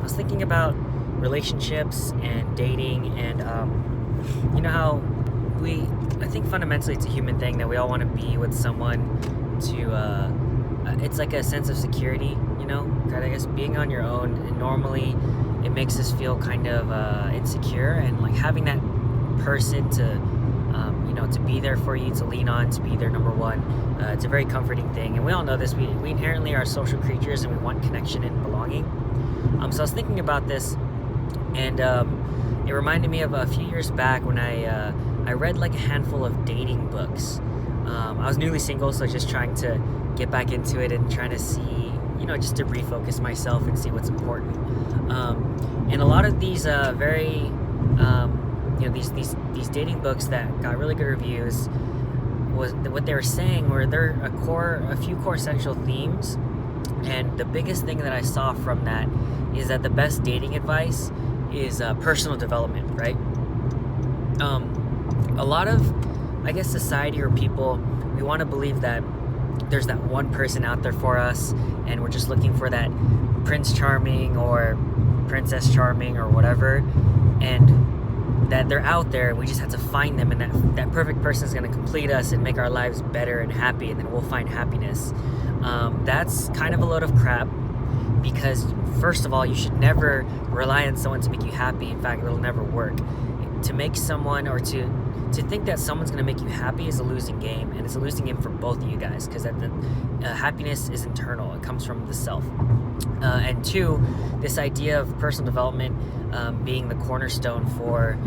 was thinking about relationships and dating, and you know how I think fundamentally it's a human thing that we all want to be with someone to, it's like a sense of security, kind of, I guess, being on your own. And normally it makes us feel kind of insecure, and like having that person to, to be there for you, to lean on, to be there number one. It's a very comforting thing, and we all know this. We inherently are social creatures, and we want connection and belonging. So I was thinking about this, and it reminded me of a few years back when I read like a handful of dating books. I was newly single, so just trying to get back into it and trying to see, just to refocus myself and see what's important. And a lot of these these dating books that got really good reviews, was what they were saying were there a few core central themes. And the biggest thing that I saw from that is that the best dating advice is personal development, right? A lot of, I guess, society or people, we want to believe that there's that one person out there for us, and we're just looking for that Prince Charming or Princess Charming or whatever, and that they're out there, and we just have to find them, and that perfect person is going to complete us and make our lives better and happy, and then we'll find happiness. That's kind of a load of crap, because first of all, you should never rely on someone to make you happy. In fact, it'll never work. To make someone, or to think that someone's going to make you happy, is a losing game, and it's a losing game for both of you guys, because happiness is internal. It comes from the self. And two, this idea of personal development being the cornerstone for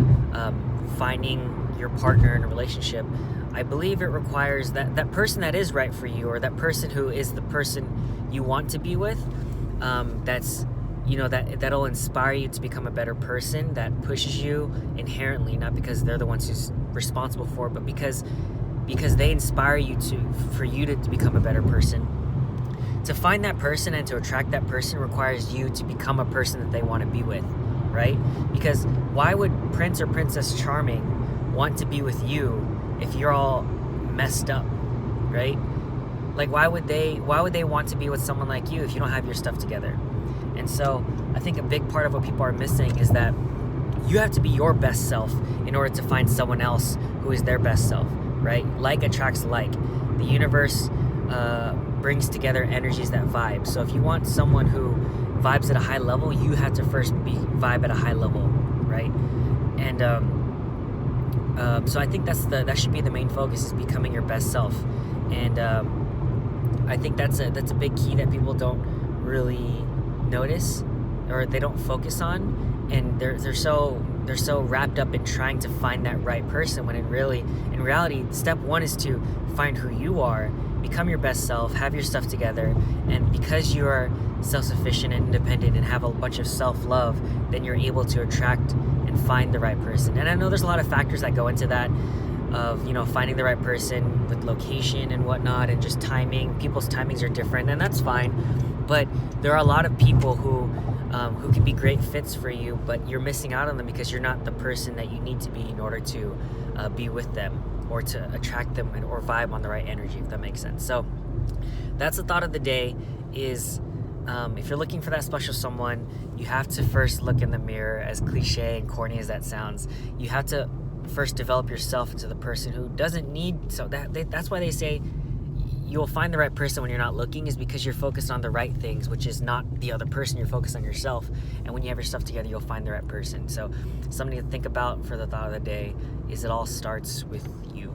finding your partner in a relationship, I believe it requires that person that is right for you, or that person who is the person you want to be with, that'll inspire you to become a better person, that pushes you inherently, not because they're the ones who's responsible for it, but because they inspire you for you to become a better person. To find that person and to attract that person requires you to become a person that they want to be with, right? Because why would Prince or Princess Charming want to be with you if you're all messed up, right? Like, why would they want to be with someone like you if you don't have your stuff together? And so I think a big part of what people are missing is that you have to be your best self in order to find someone else who is their best self, right? Like attracts like. The universe brings together energies that vibe. So if you want someone who vibes at a high level, you have to first vibe at a high level, right? And so I think that should be the main focus, is becoming your best self. And I think that's a big key that people don't really notice, or they don't focus on, and they're so wrapped up in trying to find that right person, when in reality step one is to find who you are, become your best self, have your stuff together. And because you are self-sufficient and independent and have a bunch of self-love, then you're able to attract and find the right person. And I know there's a lot of factors that go into that, of finding the right person, with location and whatnot, and just timing. People's timings are different, and that's fine. But there are a lot of people who can be great fits for you, but you're missing out on them because you're not the person that you need to be in order to be with them, or to attract them, or vibe on the right energy, if that makes sense. So that's the thought of the day, is if you're looking for that special someone, you have to first look in the mirror. As cliche and corny as that sounds, you have to first develop yourself into the person who doesn't need, that's why they say you'll find the right person when you're not looking, is because you're focused on the right things, which is not the other person. You're focused on yourself, and when you have your stuff together, you'll find the right person. So something to think about for the thought of the day is, it all starts with you.